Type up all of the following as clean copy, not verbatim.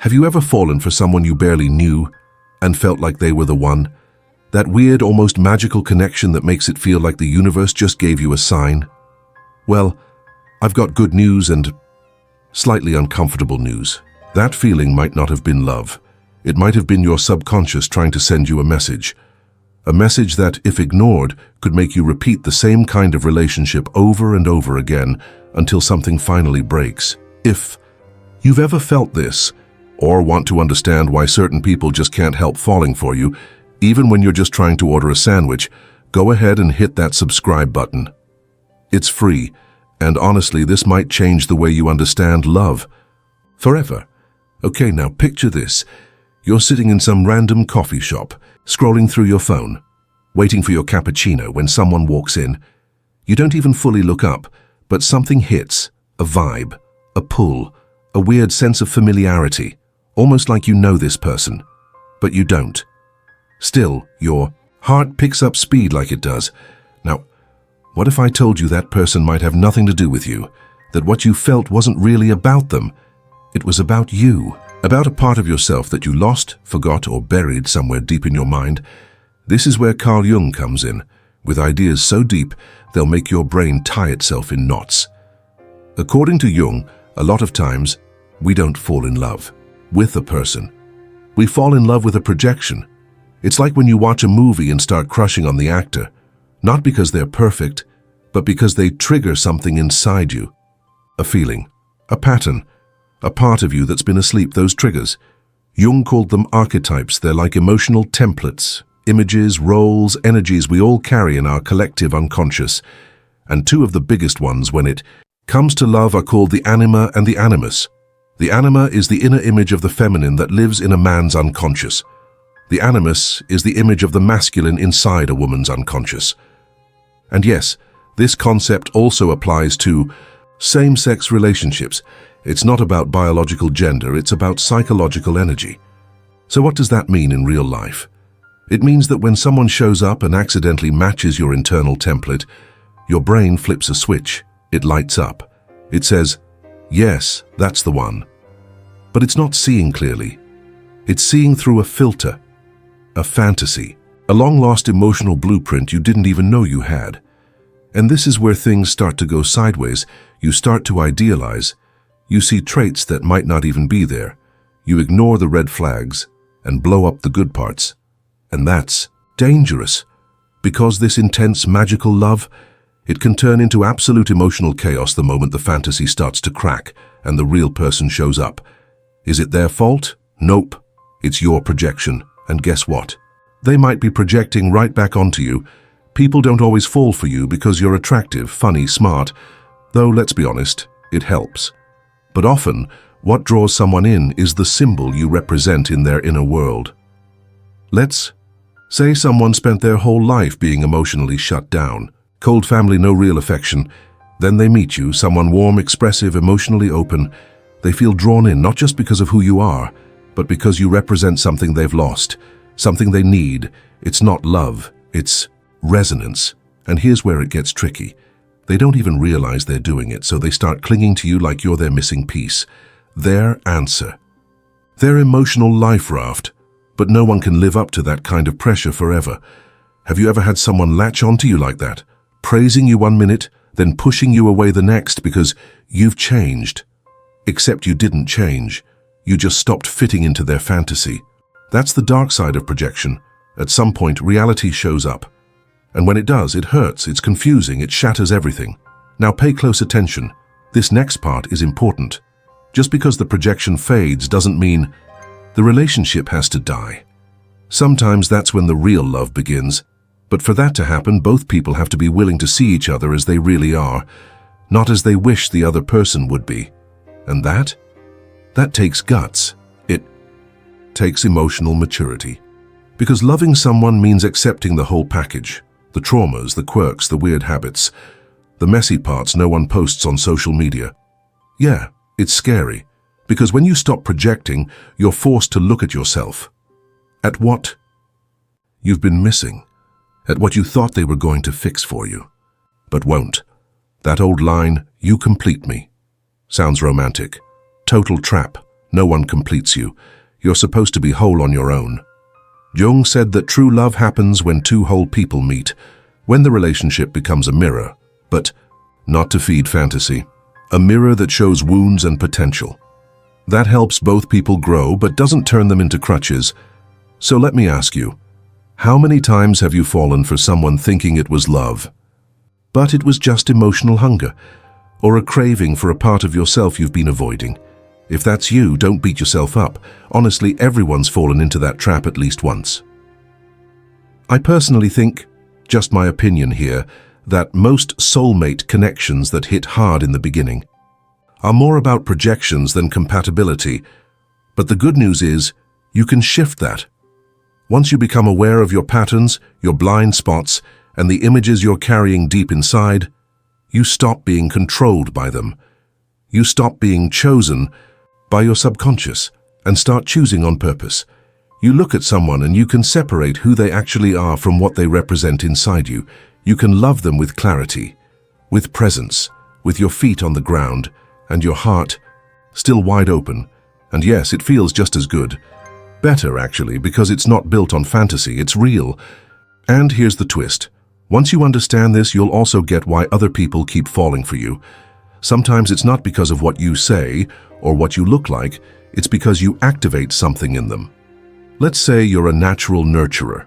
Have you ever fallen for someone you barely knew and felt like they were the one? That weird, almost magical connection that makes it feel like the universe just gave you a sign? Well, I've got good news and slightly uncomfortable news. That feeling might not have been love. It might have been your subconscious trying to send you a message. A message that, if ignored, could make you repeat the same kind of relationship over and over again until something finally breaks. If you've ever felt this, or want to understand why certain people just can't help falling for you, even when you're just trying to order a sandwich, go ahead and hit that subscribe button. It's free, and honestly, this might change the way you understand love forever. Okay, now picture this. You're sitting in some random coffee shop, scrolling through your phone, waiting for your cappuccino when someone walks in. You don't even fully look up, but something hits, a vibe, a pull, a weird sense of familiarity, almost like you know this person, but you don't. Still, your heart picks up speed like it does. Now, what if I told you that person might have nothing to do with you, that what you felt wasn't really about them? It was about you, about a part of yourself that you lost, forgot, or buried somewhere deep in your mind. This is where Carl Jung comes in, with ideas so deep they'll make your brain tie itself in knots. According to Jung, a lot of times, we don't fall in love with a person. We fall in love with a projection. It's like when you watch a movie and start crushing on the actor, not because they're perfect, but because they trigger something inside you. A feeling, a pattern, a part of you that's been asleep, those triggers. Jung called them archetypes. They're like emotional templates, images, roles, energies we all carry in our collective unconscious. And two of the biggest ones when it comes to love are called the anima and the animus. The anima is the inner image of the feminine that lives in a man's unconscious. The animus is the image of the masculine inside a woman's unconscious. And yes, this concept also applies to same-sex relationships. It's not about biological gender, it's about psychological energy. So what does that mean in real life? It means that when someone shows up and accidentally matches your internal template, your brain flips a switch. It lights up. It says, yes, that's the one. But it's not seeing clearly. It's seeing through a filter, a fantasy, a long-lost emotional blueprint you didn't even know you had. And this is where things start to go sideways. You start to idealize. You see traits that might not even be there. You ignore the red flags and blow up the good parts. And that's dangerous, because this intense, magical love, it can turn into absolute emotional chaos the moment the fantasy starts to crack and the real person shows up. Is it their fault? Nope. It's your projection. And guess what? They might be projecting right back onto you. People don't always fall for you because you're attractive, funny, smart, though let's be honest, it helps. But often, what draws someone in is the symbol you represent in their inner world. Let's say someone spent their whole life being emotionally shut down, cold family, no real affection. Then they meet you, someone warm, expressive, emotionally open. They feel drawn in not just because of who you are, but because you represent something they've lost, something they need. It's not love, it's resonance. And here's where it gets tricky. They don't even realize they're doing it, so they start clinging to you like you're their missing piece, their answer, their emotional life raft. But no one can live up to that kind of pressure forever. Have you ever had someone latch onto you like that, praising you one minute, then pushing you away the next because you've changed? Except you didn't change. You just stopped fitting into their fantasy. That's the dark side of projection. At some point, reality shows up. And when it does, it hurts, it's confusing, it shatters everything. Now pay close attention. This next part is important. Just because the projection fades doesn't mean the relationship has to die. Sometimes that's when the real love begins. But for that to happen, both people have to be willing to see each other as they really are, not as they wish the other person would be. And that takes guts. It takes emotional maturity. Because loving someone means accepting the whole package. The traumas, the quirks, the weird habits, the messy parts no one posts on social media. Yeah, it's scary. Because when you stop projecting, you're forced to look at yourself. At what you've been missing. At what you thought they were going to fix for you, but won't. That old line, "you complete me," sounds romantic. Total trap. No one completes you. You're supposed to be whole on your own. Jung said that true love happens when two whole people meet, when the relationship becomes a mirror, but not to feed fantasy. A mirror that shows wounds and potential. That helps both people grow but doesn't turn them into crutches. So let me ask you, how many times have you fallen for someone thinking it was love, but it was just emotional hunger, or a craving for a part of yourself you've been avoiding? If that's you, don't beat yourself up. Honestly, everyone's fallen into that trap at least once. I personally think, just my opinion here, that most soulmate connections that hit hard in the beginning are more about projections than compatibility. But the good news is, you can shift that. Once you become aware of your patterns, your blind spots, and the images you're carrying deep inside, you stop being controlled by them. You stop being chosen by your subconscious and start choosing on purpose. You look at someone and you can separate who they actually are from what they represent inside you. You can love them with clarity, with presence, with your feet on the ground, and your heart still wide open. And yes, it feels just as good. Better, actually, because it's not built on fantasy, it's real. And here's the twist. Once you understand this, you'll also get why other people keep falling for you. Sometimes it's not because of what you say or what you look like, it's because you activate something in them. Let's say you're a natural nurturer.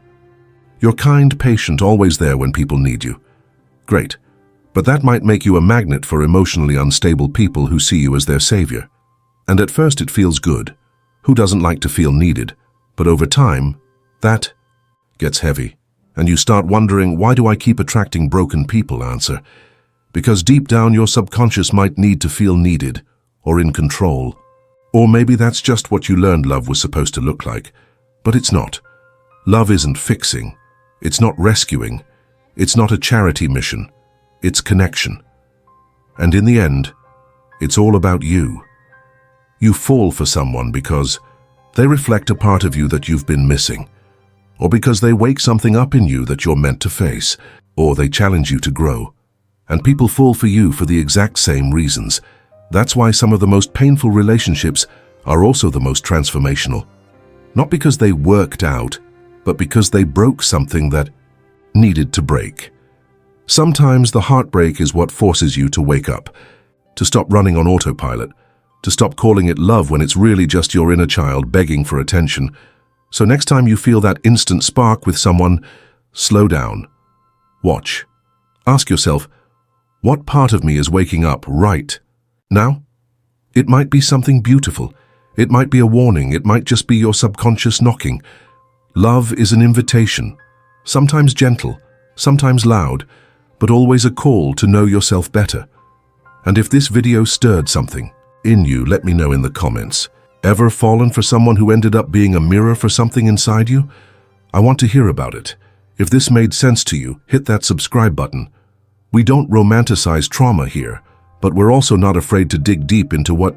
You're kind, patient, always there when people need you. Great. But that might make you a magnet for emotionally unstable people who see you as their savior. And at first it feels good. Who doesn't like to feel needed? But over time, that gets heavy. And you start wondering, why do I keep attracting broken people? Answer: because deep down your subconscious might need to feel needed or in control. Or maybe that's just what you learned love was supposed to look like. But it's not. Love isn't fixing. It's not rescuing. It's not a charity mission. It's connection. And in the end, it's all about you. You fall for someone because they reflect a part of you that you've been missing, or because they wake something up in you that you're meant to face, or they challenge you to grow. And people fall for you for the exact same reasons. That's why some of the most painful relationships are also the most transformational. Not because they worked out, but because they broke something that needed to break. Sometimes the heartbreak is what forces you to wake up, to stop running on autopilot, to stop calling it love when it's really just your inner child begging for attention. So next time you feel that instant spark with someone, slow down. Watch. Ask yourself, what part of me is waking up right now? It might be something beautiful. It might be a warning. It might just be your subconscious knocking. Love is an invitation, sometimes gentle, sometimes loud, but always a call to know yourself better. And if this video stirred something in you, let me know in the comments. Ever fallen for someone who ended up being a mirror for something inside you? I want to hear about it. If this made sense to you, hit that subscribe button. We don't romanticize trauma here, but we're also not afraid to dig deep into what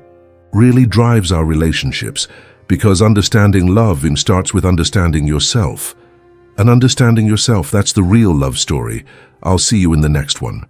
really drives our relationships, because understanding love starts with understanding yourself. And understanding yourself, that's the real love story. I'll see you in the next one.